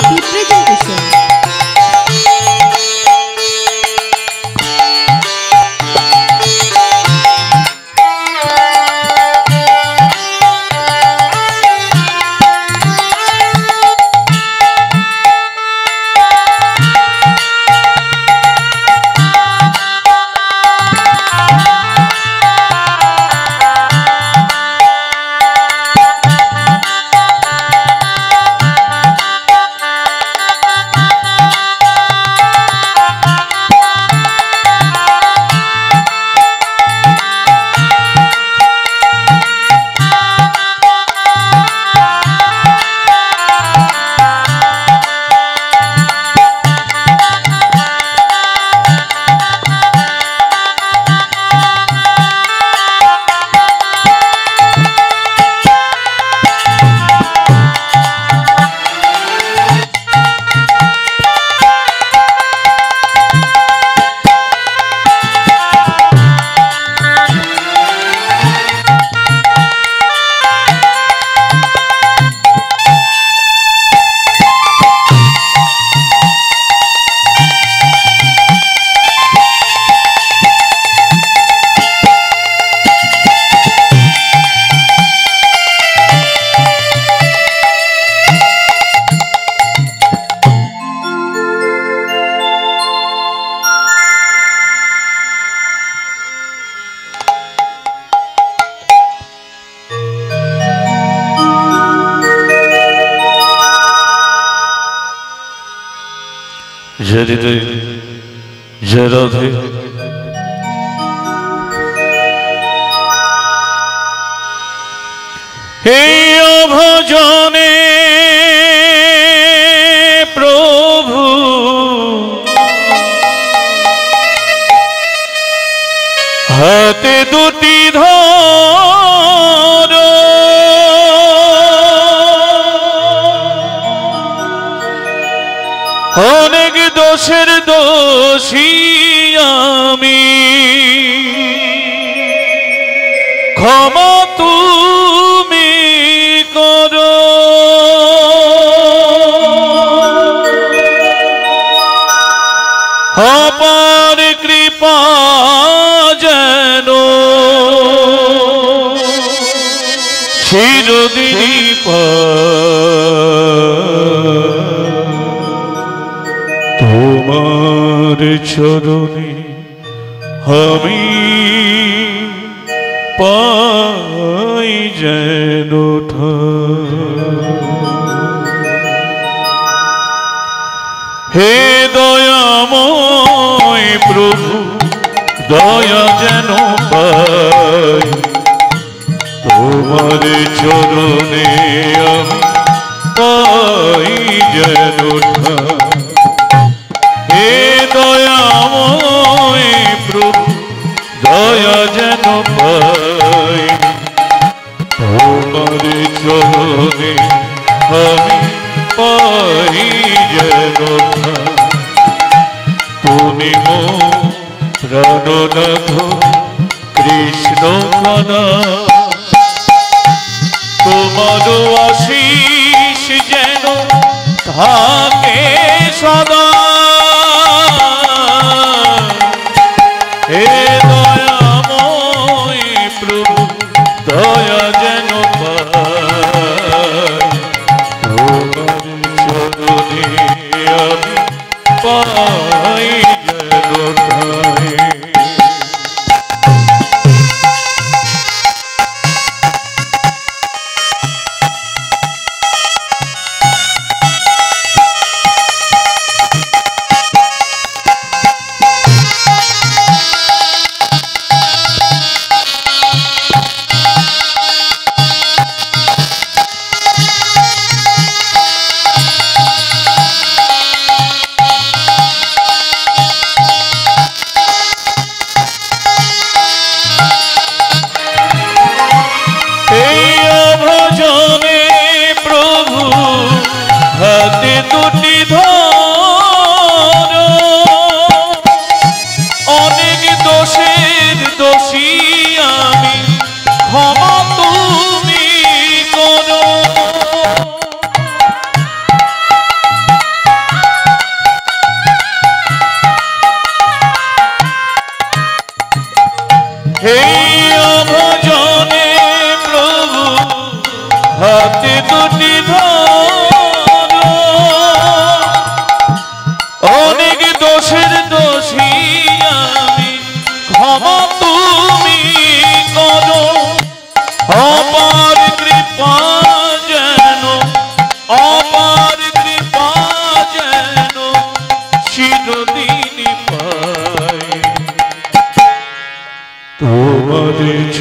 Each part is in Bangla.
Happy presentation. जय राधे हे भजने प्रभु हाथे दुटी धरो অনেক দোষের দোষী আমি ক্ষমা তুমি করো অপার কৃপা যেন চিরদিনই তোমার চরণে আমি পাই যেন হে দয়াময় প্রভু দয়া যেন পাই তোমার চরণে আমি পাই যেন হে দয়াময় প্রভু দয়া যেন পাই তোমার চরণে আমি পাই যেন তুমি মো প্রাণনাথ কৃষ্ণ কানা তোমার আশীষ যেন থাকে সদা হে দয়াময় প্রভু দয়া যেন পাই তোমার চরণে আমি পাই যেন ঠাই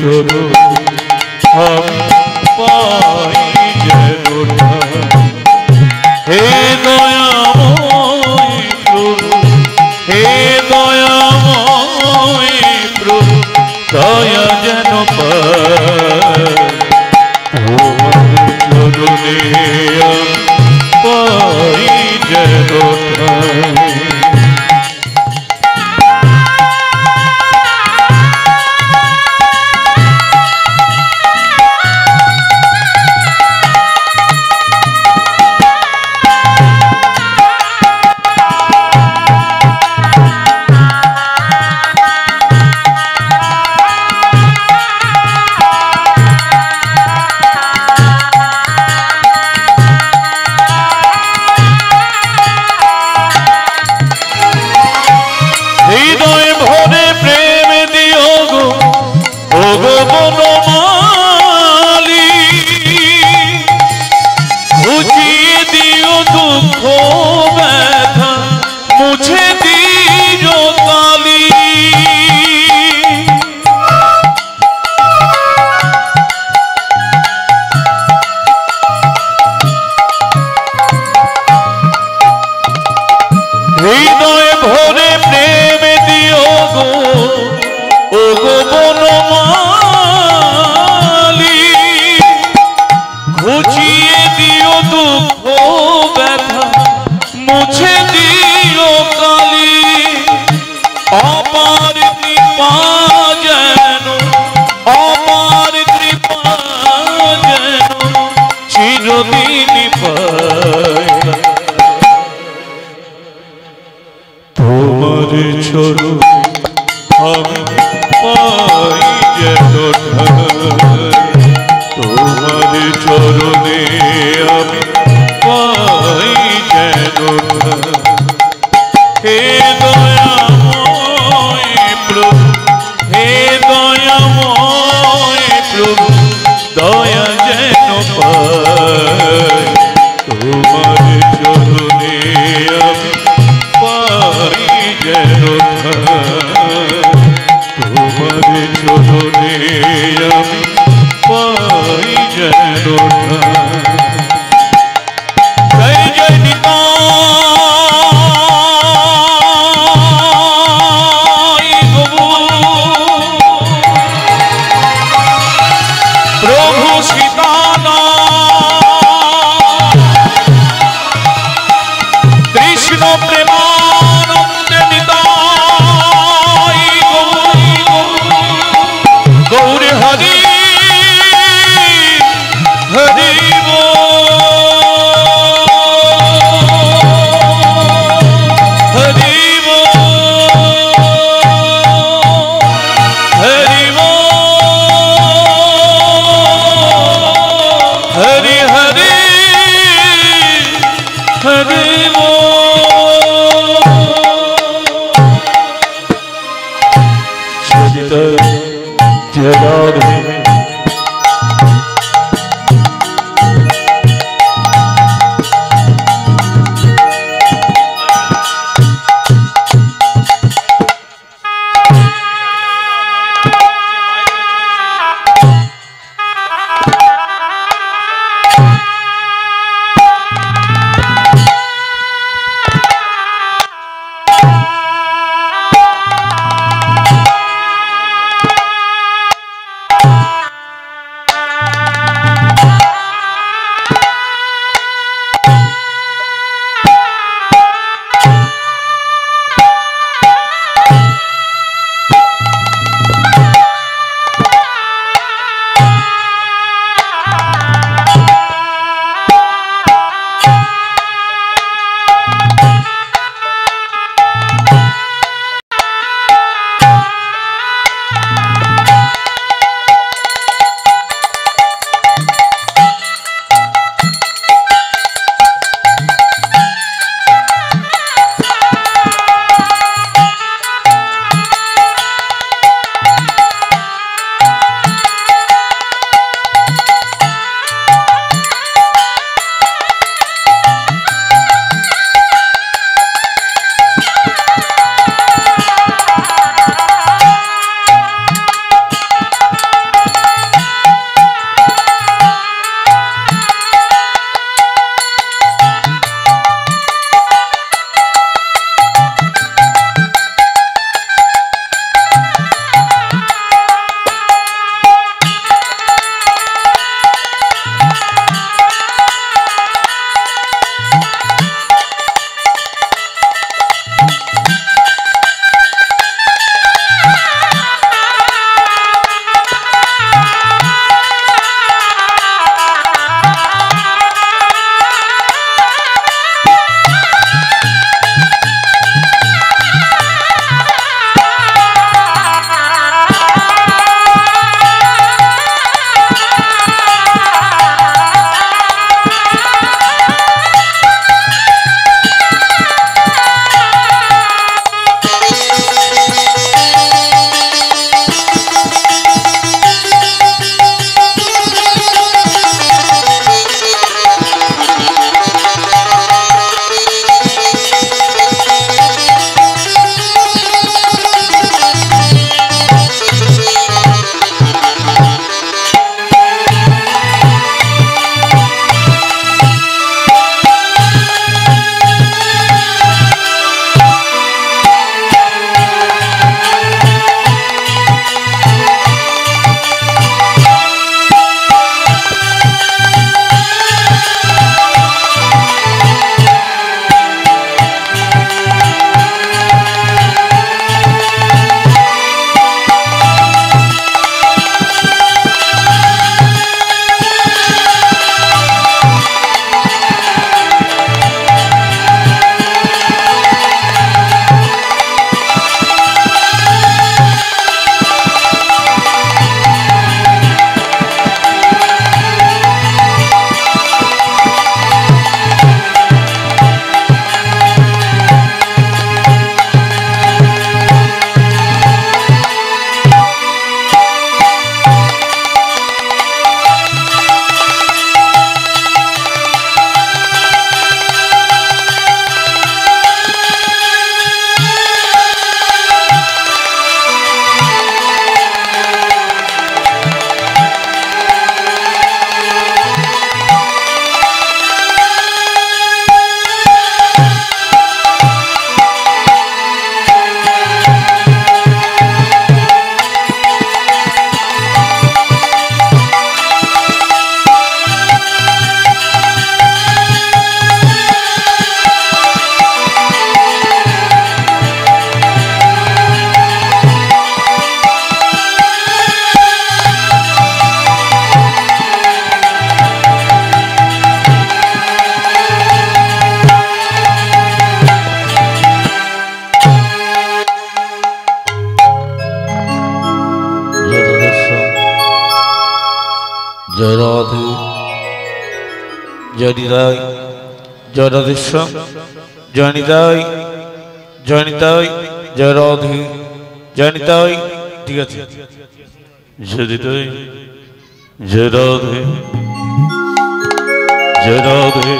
চরণ আমি পাই যেন হে দয়াময় প্রভু, হে দয়াময় প্রভু, দয়া যেন পাই তোমার চরণে আমি পাই যেন হৃদয় ভরে প্রেম দিও গো ও গো বনমালী, ঘুচিয়ে দিও দুঃখ ব্যথা মুছে দিও কালী, অপার কৃপা যেন, অপার কৃপা যেন চিরদিন পাই তোমার চরণ আমি পাই যেন তোমার চরণে আমি পাই যেন হে দয়াময় প্রভু, হে দয়াময় প্রভু, দয়া যেন পাই তোমার চরণে আমি পাই যেন তোমার চরণে আমি পাই যেন জয় জয় নিতাই প্রভু সীতানা কৃষ্ণ প্রেমানন্দে নিতাই গৌর হরি হরি হরি হরি হরি হরি হরি जराधे জয়নিতাই জয় রাধেশ্যাম জয়নিতাই জয়নিতাই জয় রাধে জয়নিতাই ঠিক আছে জয়নিতাই জয় রাধে জয় রাধে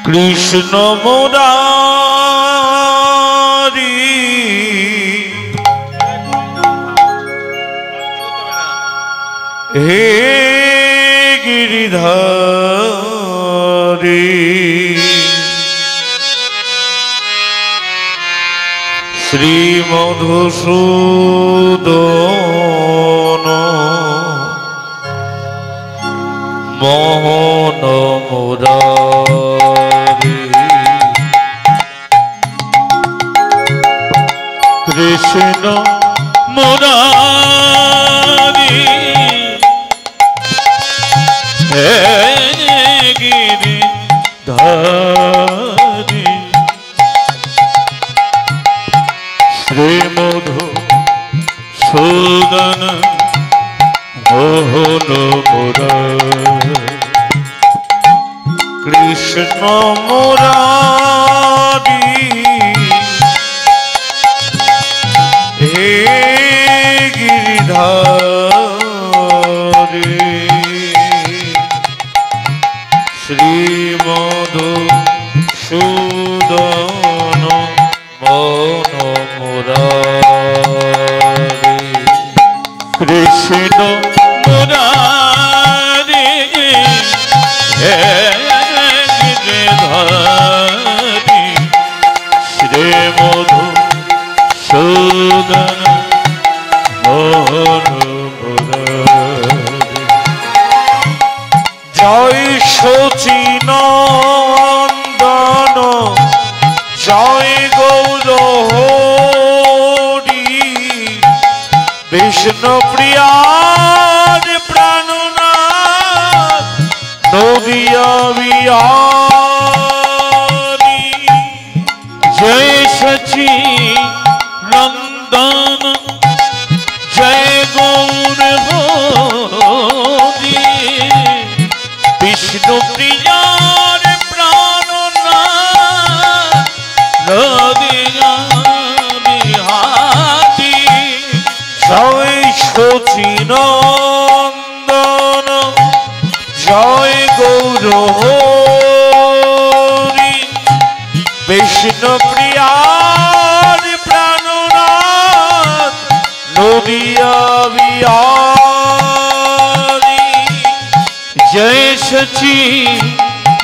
কৃষ্ণ মুরারি হে গিরিধারী শ্রী মধুসূদন মোহন মুরারি কৃষ্ণ মুরারি হে গিরিধারী শ্রী মধুসূদন মোহন মুরারি কৃষ্ণ মুরারি হে গিরিধারী শ্রী মধুসূদন মোহন মুরারি কৃষ্ণ মুরারি হে গিরিধারী শ্রী মধুসূদন মোহন মুরারি জয় সচিনন্দন জয় গৌর হরি বিষ্ণু প্রিয়ার প্রাণনাথ নদিয়া বিহারী জয় সচি নন্দন জয় গৌর হরি বিষ্ণু প্রিয়ার প্রাণনাথ নদিয়া বিহারী জয় সচিনন্দন জয় গৌর হরি বিষ্ণু প্রিয়ার প্রাণনাথ নদিয়া বিহারী জয় সচি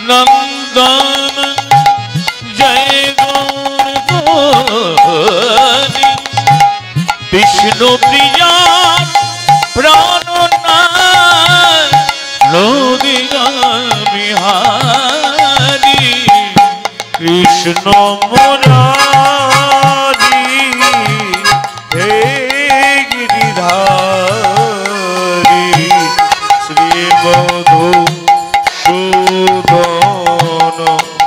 নন্দন জয় গৌর হরি বিষ্ণু প্রিয়ার প্রাণনাথ নদিয়া বিহারী কৃষ্ণ মুরারি হে গিরিধারী শ্রী মধুসূদন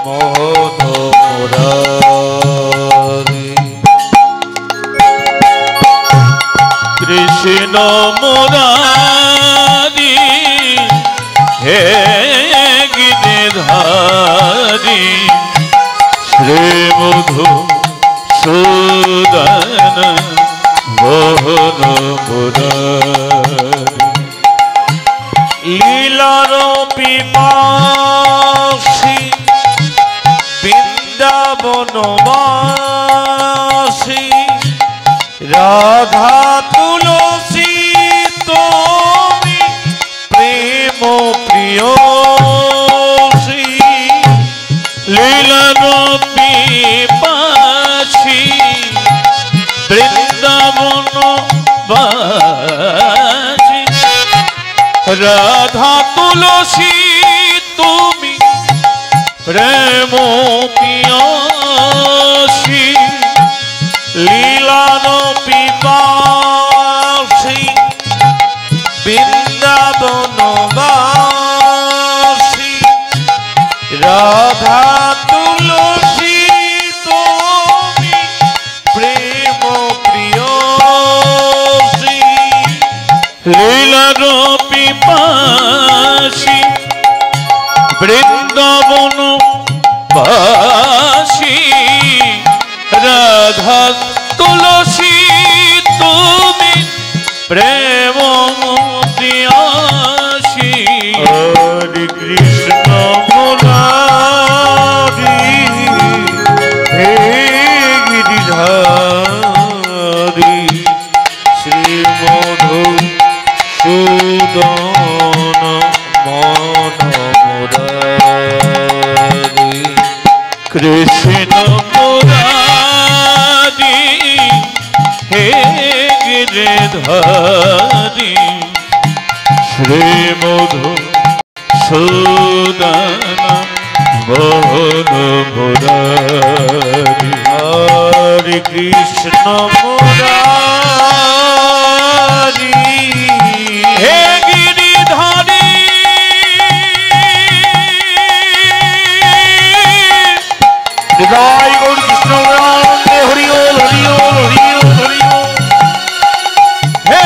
মোহন মুরারি কৃষ্ণ মুরারি হে গিরিধারী শ্রী মধুসূদন মোহন মুরারি লীলার পিপাসী বৃন্দাবনবাসী রাধা তুলসী তুমি প্রেম প্রিয়সী লীলার পিপাসী বৃন্দাবনবাসী রাধা তুলসী তুমি প্রেম পিয়াসী লীলার পিপাসী বৃন্দাবনবাসী রাধা তুলসী তুমি প্রেম প্রিয়সী লীলার পিপাসী বৃন্দাবনবাসী রাধা তুলসী তুমি প্রেম প্রিয়াসী হরে কৃষ্ণ মুরারি হে গিরিধারী শ্রী মধু সূদন মন মুরারি কৃষ্ণ মুরারি হে গিরিধারী শ্রী মধু সূদন মোহন মুরারি হরে কৃষ্ণ মুরারি হে গিরিধারী জয় গৌর কৃষ্ণ মুরারি হরি ওল হরি ওল হরি ওল হরি ওল হে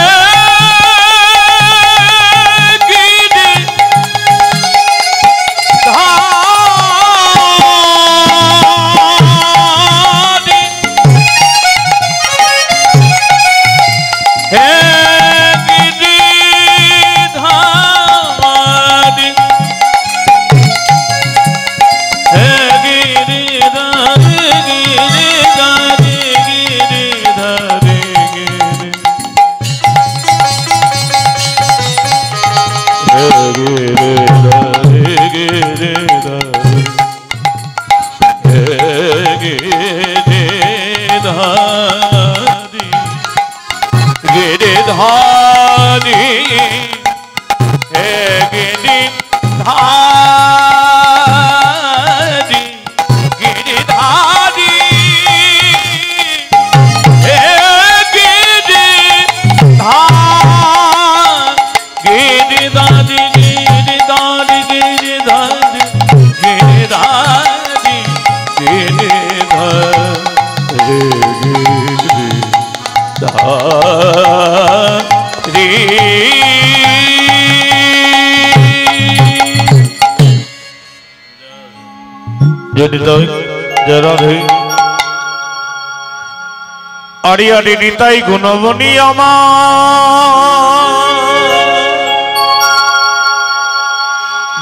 আরি আরি নিতাই গুণবনী আমার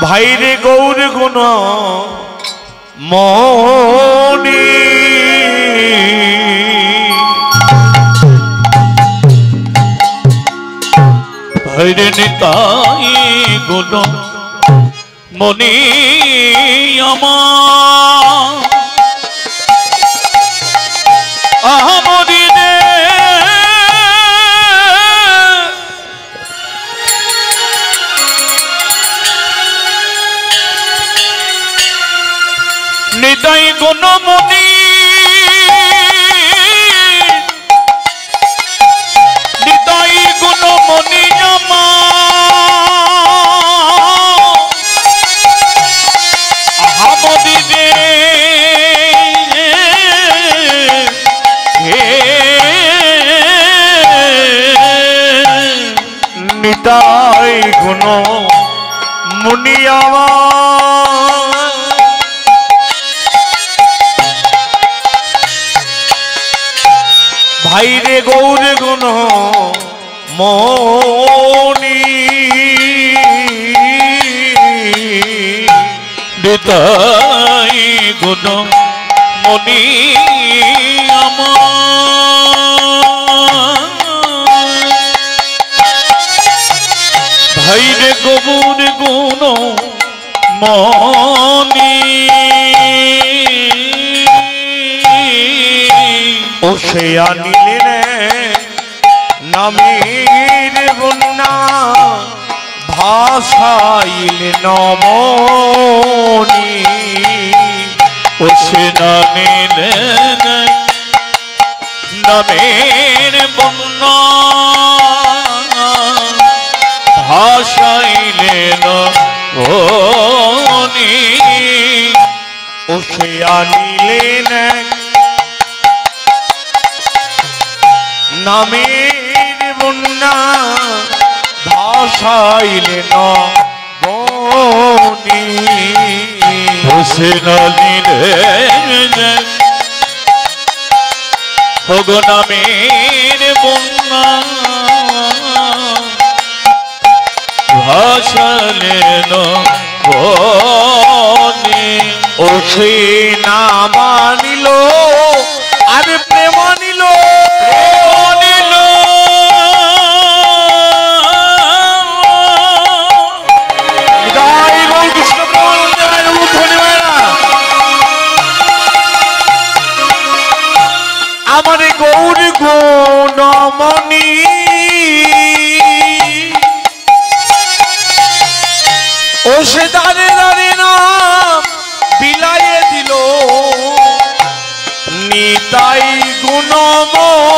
ভাইরে গৌর গুণ মনি ভাইরে নিতাই গুণ মনি আমার আহমদিনে নিতাই গুণমণি নিতাই গুণমণি আহমদিনে নিতাই গুণ মুনি আমার ভাইরে গৌর গুণ মনি নিতাই গুণ মুনি আমার ভাইরে গৌর গুণ মনি ও সে আনিলে নামের বন্যা ভাষাইল নমনি ও সে না নিলে নামের বন্যা ভাসাইলে না ও সে আনিলেন নামের বন্যা ভাসাইলেন বনি ও সে না নিলে ওগো নামের বন্যা ভাসালে না ও সে না মানিল আর প্রেম নিল আমার গৌর গুণমণি ও সে দাঁড়ে দাঁড়ে নাম বিলাইয়ে দিল নিতাই গুণমণি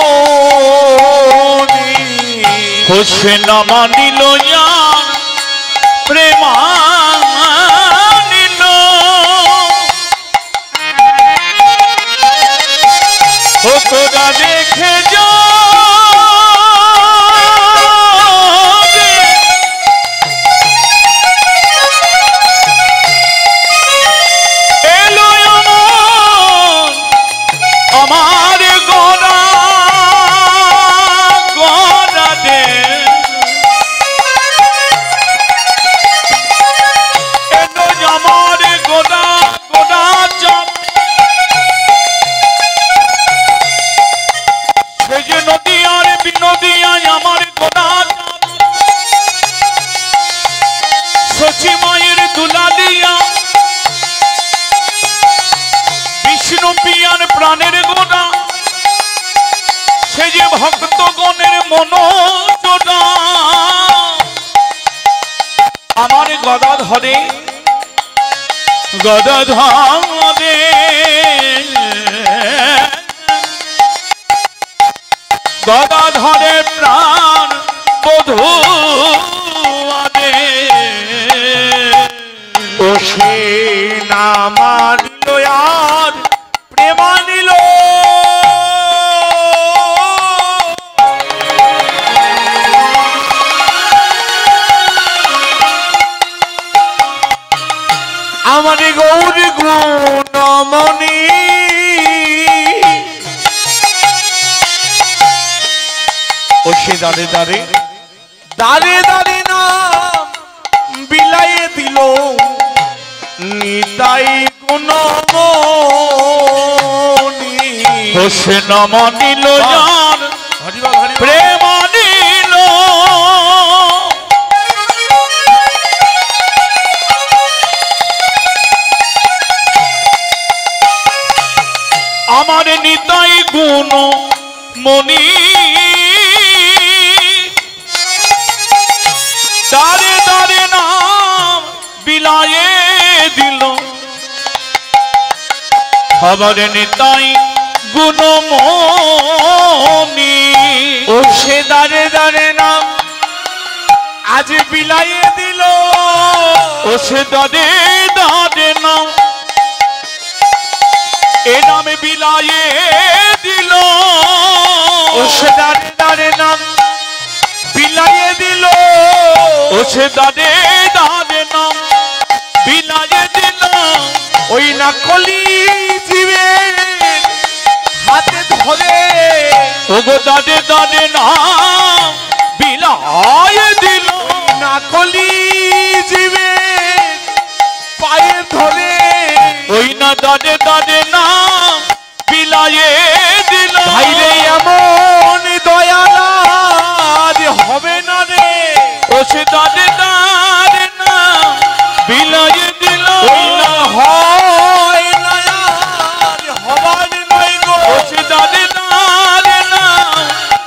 ও সে না মানিল প্রেমানিল ও তোরা দেখে যা আমার গোরা গোরা দে এলো আমার গোরা গোরা চাপ সে যে নদী আর বিনদিয়ায় আমার গোরা সচি মায়ের দুলালিয়া বিষ্ণু পিয়ার প্রাণের গোড়া সে যে ভক্তগণের মনোজোড়া আমার গদা ধরে গদা ধরে গদা ধরে প্রাণ বধূ ও সে না মানিল আর প্রেমানিল আমার গৌর গুণমণি ও সে দাঁড়ে দাঁড়ে দাঁড়ে দাঁড়ে নাম বিলাইয়ে দিল নিতাই গুণমণি ও সে না মানিল প্রেমানিল আমার নিতাই গুণ মনি দাঁড়ে দাঁড়ে নাম বিলায়ে দিল আমার নিতাই গুণমণি ও সে দাঁড়ে দাঁড়ে নাম আজ বিলাইয়ে দিল ও সে দাঁড়ে দাঁড়ে নাম এ নামে বিলায়ে দিল ও সে দাঁড়ে দাঁড়ে নাম বিলাইয়ে দিল ও সে দাঁড়ে দাঁড়ে নাম বিলায়ে দিল ওই নাকলি জীবে হাতে ধরে ওগো দাঁড়ে দাঁড়ে নাম বিলায়ে দিল নাকলি জীবে পায়ে ধরে ওই না দাঁড়ে দাঁড়ে নাম বিলায়ে দিল ভাইরে এমন দয়ালাজ হবে না রে ও সে দাঁড়ে দাঁড়ে নাম বিলায়ে দিল ওই না হয় না আর হবার নয় গো ও সে দাঁড়ে দাঁড়ে নাম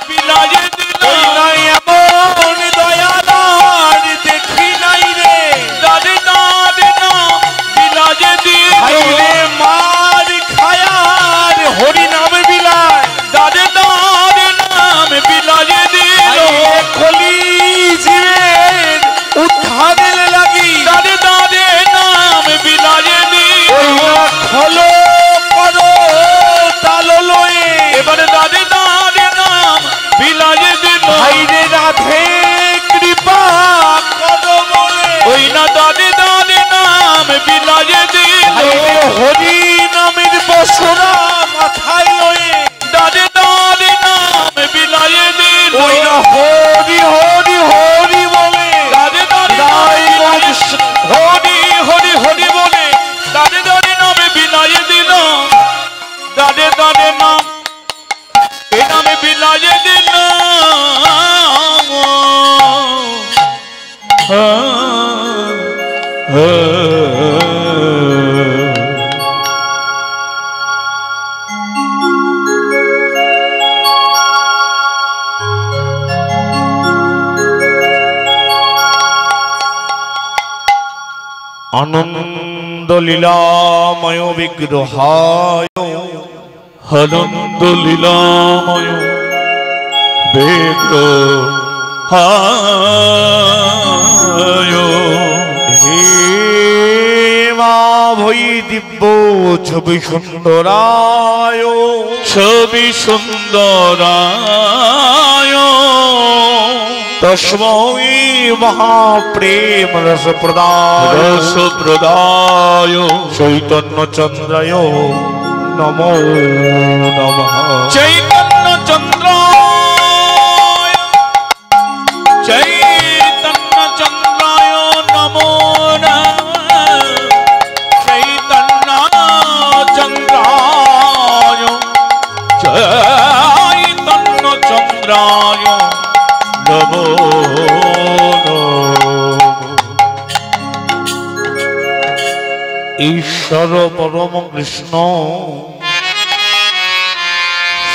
বিলায়ে দিল ওই না এমন দয়ালাজ দেখি নাই রে দাঁড়ে দাঁড়ে নাম বিলায়ে দিল ভাইরে মা আনন্দ লীলাময় বিগ্রহায় আনন্দ লীলাময় বিগ্রহায় হে মা ভৈ দিব্য ছবি সুন্দরায় ছবি সুন্দরায় তস্मै মহাপ্রেম রস প্রদায় রস প্রদায় চৈতন্য চন্দ্রায় নমো নমঃ। চৈতন্য চন্দ্রায় চৈতন্য চন্দ্রায় নমো নমঃ চৈতন্য চন্দ্রায় চৈতন্য চন্দ্রায় নমো ঈশ্বর পরম কৃষ্ণ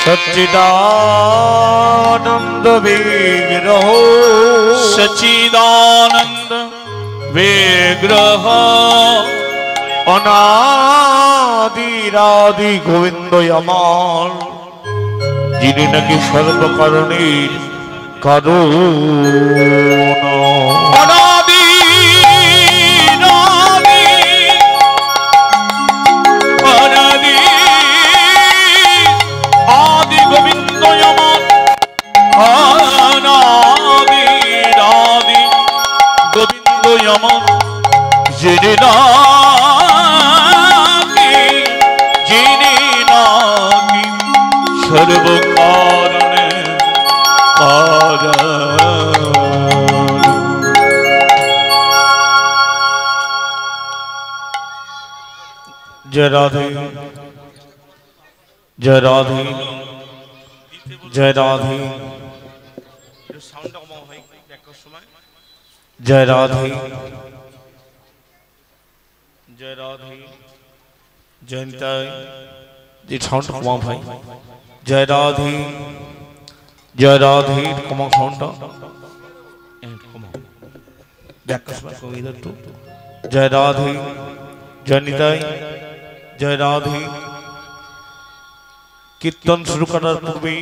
সচ্চিদানন্দ বিগ্রহ সচিদানন্দ বিগ্রহ অনাদিরাদি গোবিন্দ আমার, যিনি নাকি সর্বকারণের কারণ। অনাদি অনাদি আদি গোবিন্দ আমার অনাদি আদি গোবিন্দ আমার যিনি নাকি সর্বকারণে জয় রাধে জয় রাধে জয় রাধে জয় রাধে জয় রাধে জয়ন্তায় যে সাউন্ড কমা ভাই, জয় রাধে জয় রাধে কমা সাউন্ডটা জয় রাধে জয় নিতাই জয় রাধে। কীর্তন শুরু করার পূর্বে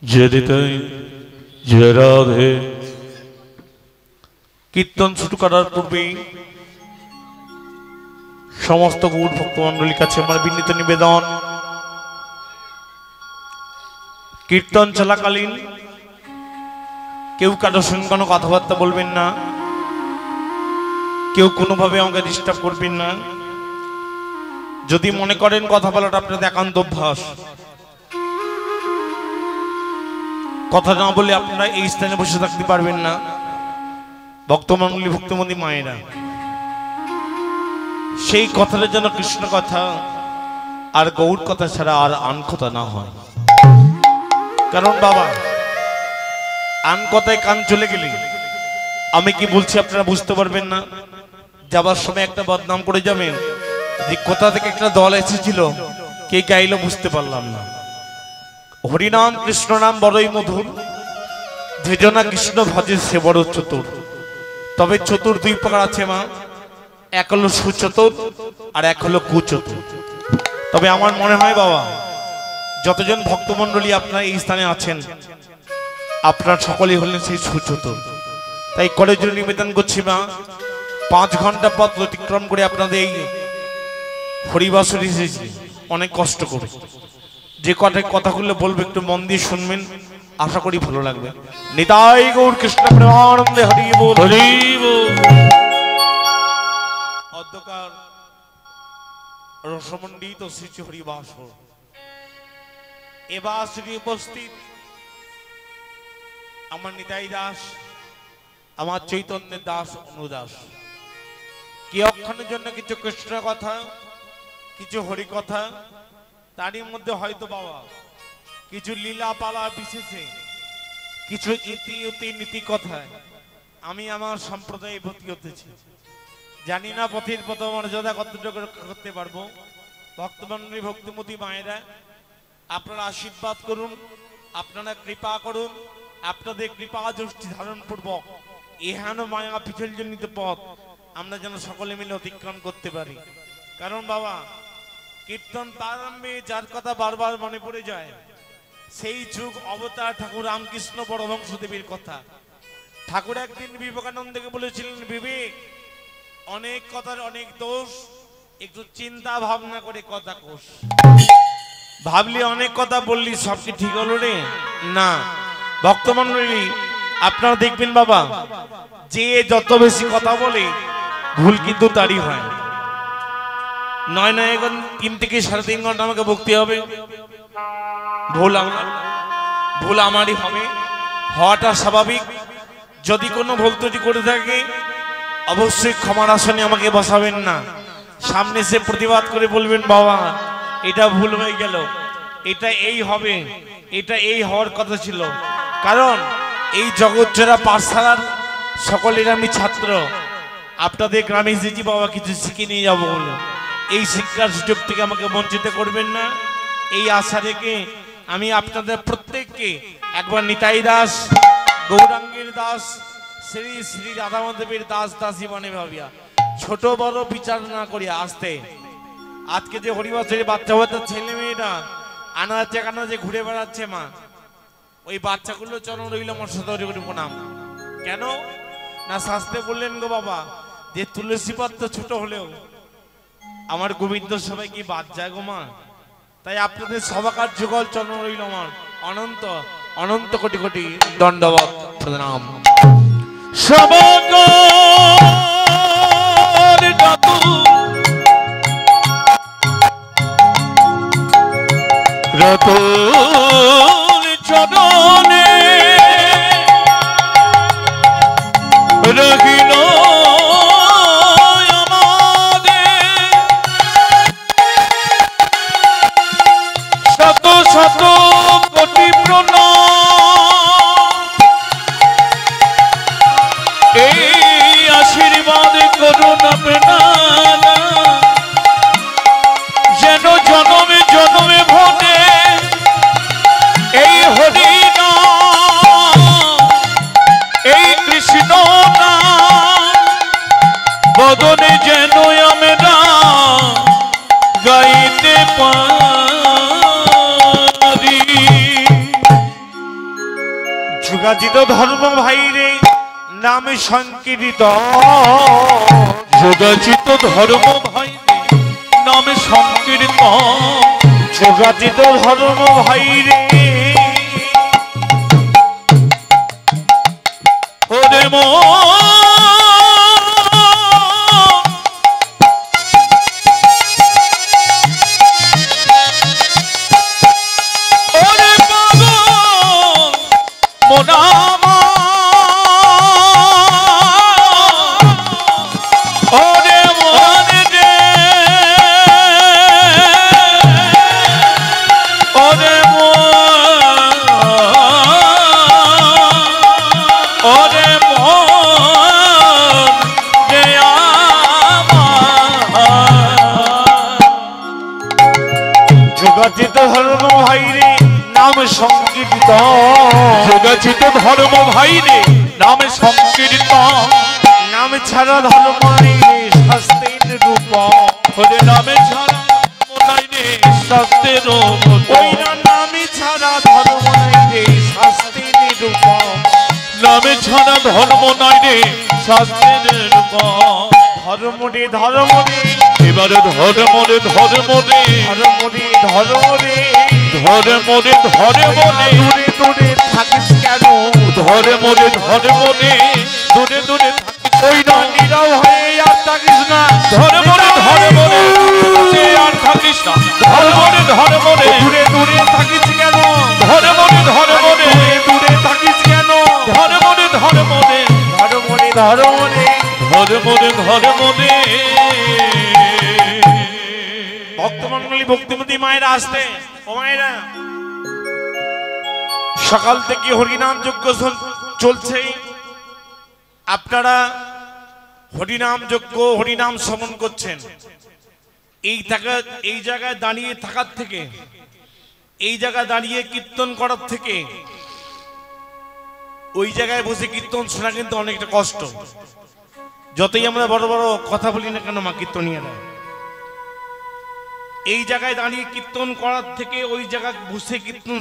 জয় নিতাই জয় রাধে। কীর্তন শুরু করার পূর্বে সমস্ত গৌর ভক্তমণ্ডলীর কাছে আমার বিনীত নিবেদন, কীর্তন চলাকালীন কেউ কারোর সঙ্গে কোনো কথাবার্তা বলবেন না, কেউ কোনোভাবে আমাকে ডিস্টার্ব করবেন না। যদি মনে করেন কথা বলাটা আপনাদের একান্ত অভ্যাস, কথা না বলে আপনারা এই স্থানে বসে থাকতে পারবেন না। ভক্তমণ্ডলী ভক্তমন্দি মায়েরা, সেই কথাটা যেন কৃষ্ণ কথা আর গৌর কথা ছাড়া আর আন কথা না হয়। কারণ বাবা, আন কথায় কান চলে গেলে আমি কি বলছি আপনারা বুঝতে পারবেন না। যাবার সময় একটা বদনাম করে যাবেন যে কোথা থেকে একটা দল এসেছিল, কে গাইলো বুঝতে পারলাম না। হরিনাম কৃষ্ণ নাম বড়ই মধুর, যেজনা কৃষ্ণ ভজে সে বড় চতুর। তবে চতুর দুই প্রকার আছে মা, এক হলো সুচতুর আর এক হলো কুচতুর। তবে আমার মনে হয় বাবা, যতজন ভক্তমণ্ডলী আপনারা এই স্থানে আছেন, আপনার সকলেই হলেন সেই সুচতুর। তাই কলেজের নিবেদন করছি মা, 5 ঘন্টা পথ অতিক্রম করে আপনাদের এই হরিবাসরে এসেছি অনেক কষ্ট করে। যে কথাগুলো বলবো একটু মন দিয়ে শুনবেন, আশা করি ভালো লাগবে। নিতাই গৌর কৃষ্ণ প্রেমানন্দে হরি বল হরি বল। অধ্যকার রসমণ্ডিত শ্রী হরিবাস এবার শ্রী উপস্থিত আমার নিতাই দাস, আমার চৈতন্যের দাস অনুদাস। কি অক্ষণের জন্য কিছু কৃষ্ণ কথা, কিছু হরি কথা, তারই মধ্যে হয়তো বাবা কিছু লীলা পালা বিশেষে কিছু ইতি নীতি কথায় আমি আমার সম্প্রদায়ে ভর্তি হতেছি। জানি না পথের পথ মর্যাদা কতটুকু রক্ষা করতে পারবো। ভক্তমণ্ডলী ভক্তিমতী মায়েরা, আপনারা আশীর্বাদ করুন, আপনারা কৃপা করুন। আপনাদের কৃপা দৃষ্টি ধারণ পূর্বক এহেন মায়া পিছলজনিত পথ আমরা যেন সকলে মিলে অতিক্রম করতে পারি। কারণ বাবা, কীর্তন প্রারম্ভে যার কথা বারবার মনে পড়ে যায়, সেই যুগ অবতার ঠাকুর রামকৃষ্ণ পরমহংসদেবের কথা। ঠাকুর একদিন বিবেকানন্দকে বলেছিলেন, বিবেক, অনেক কথার অনেক দোষ, একটু চিন্তা ভাবনা করে কথা কোষ। ভাবলি অনেক কথা বললি, সব কি ঠিক হলো রে? না। ভক্তমণ্ডলী, আপনারা দেখবেন বাবা, যে যত বেশি কথা বলে ভুল কিন্তু তারই হয়। নয় নয়, এখন 3 থেকে 3.5 ঘন্টা আমাকে বকতে হবে। ভুল আমারই হবে, হওয়াটা স্বাভাবিক। যদি কোনো ভুল ত্রুটি করে থাকে অবশ্যই ক্ষমার আসনে আমাকে বসাবেন না, সামনে সে প্রতিবাদ করে বলবেন, বাবা এটা ভুল হয়ে গেল, এটা এই হবে, এটা এই হওয়ার কথা ছিল। কারণ এই জগৎজোড়া পাঠশালার সকলের আমি ছাত্র। আপনাদের গ্রামে এসেছি বাবা কিছু শিখে নিয়ে যাবো বলে। এই শিক্ষার সুযোগ থেকে আমাকে বঞ্চিত করবেন না, এই আশা রেখে আমি আপনাদের প্রত্যেককে একবার নিতাই দাস, গৌরাঙ্গের দাস, শ্রী শ্রী রাধামাধবের দাস দাসী মনে ভাবিয়া, ছোট বড় বিচার না করিয়া আসতে। আজকে যে হরিবাসের বাচ্চা বাচ্চা ছেলে মেয়েরা আনাচে কানাচে ঘুরে বেড়াচ্ছে মা, ওই বাচ্চাগুলো চরণ রইল আমার সদরে প্রণাম। কেন না শাস্তে বললেন গো বাবা, যে তুলসী পাত্র ছোট হলেও আমার গোবিন্দ সবাই কি বাদ যায় গো মা। তাই আপনাদের সবাকার যুগল চরণ রইল আমার অনন্ত অনন্ত কোটি কোটি দণ্ডবত প্রণাম। সবাকার ডাকু রতন চরণে রহিল শত শত কোটি প্রণাম। এই আশীর্বাদ করুন আপনারা, যেন জনমে জনমে ভনে এই হরি নাম, এই কৃষ্ণ নাম বদনে যেন আমরা গাইতে পারি। যুগাজিত ধর্ম ভাইরে নাম সংকীর্তিত, যোগাচিত ধর্ম ভাই নাম সংকীর্তন, যোগাজিত ধর্ম ভাইরে ওরে ওরে পাগল মোনামা, ওরে মনে রে, ওরে ওরে মন রে যোগাজিত ধর্ম ভাইরে নাম সংকীর্তিত, যোগাচিত ধর্ম ভাইরে নাম সংকীর্তন, নাম ছাড়া ধর্ম নেই শাস্ত্রের রূপ, ওরে নামে ছাড়া নাই রে শাস্ত্রের ওই নামে ছাড়া ধর্ম নেই শাস্ত্রের রূপ, নামে ছাড়া ধর্ম নাই রে শাস্ত্রের রূপ। ধর্ম রে ধর্ম রে, এবারে ধর্ম রে ধর্ম রে, ধর্ম রে ধর্ম রে, ধর্ম রে ধর্ম রে, দূরে দূরে থাকিস কেন, ধর্ম রে ধর্ম রে, দূরে দূরে ওই না নীরব হয়ে আর থাকিস না, ধর্ম রে ধর্ম রে, আর থাকিস না, ধর্ম রে ধর্ম রে, দূরে দূরে থাকিস কেন, ধর্ম রে ধর্ম রে, দূরে দূরে থাকিস কেন, ধর্ম রে ধর্ম রে, ধর্ম রে ধর্ম রে। ধর্ম রে ধর্ম রে। ভক্তমণ্ডলী ভক্তিমতী মায়েরা আসতে, ও মায়েরা সকাল থেকে হরিনাম যজ্ঞ চলছে, আপনারা হরিনাম যজ্ঞ হরিনাম শ্রবণ করছেন। এই জায়গায় দাঁড়িয়ে থাকার থেকে, এই জায়গায় দাঁড়িয়ে কীর্তন করার থেকে ওই জায়গায় বসে কীর্তন শোনা কিন্তু অনেকটা কষ্ট। যতই আমরা বড় বড় কথা বলি না কেন মা কীর্তনিয়ারা, এই জায়গায় দাঁড়িয়ে কীর্তন করার থেকে ওই জায়গায় বসে কীর্তন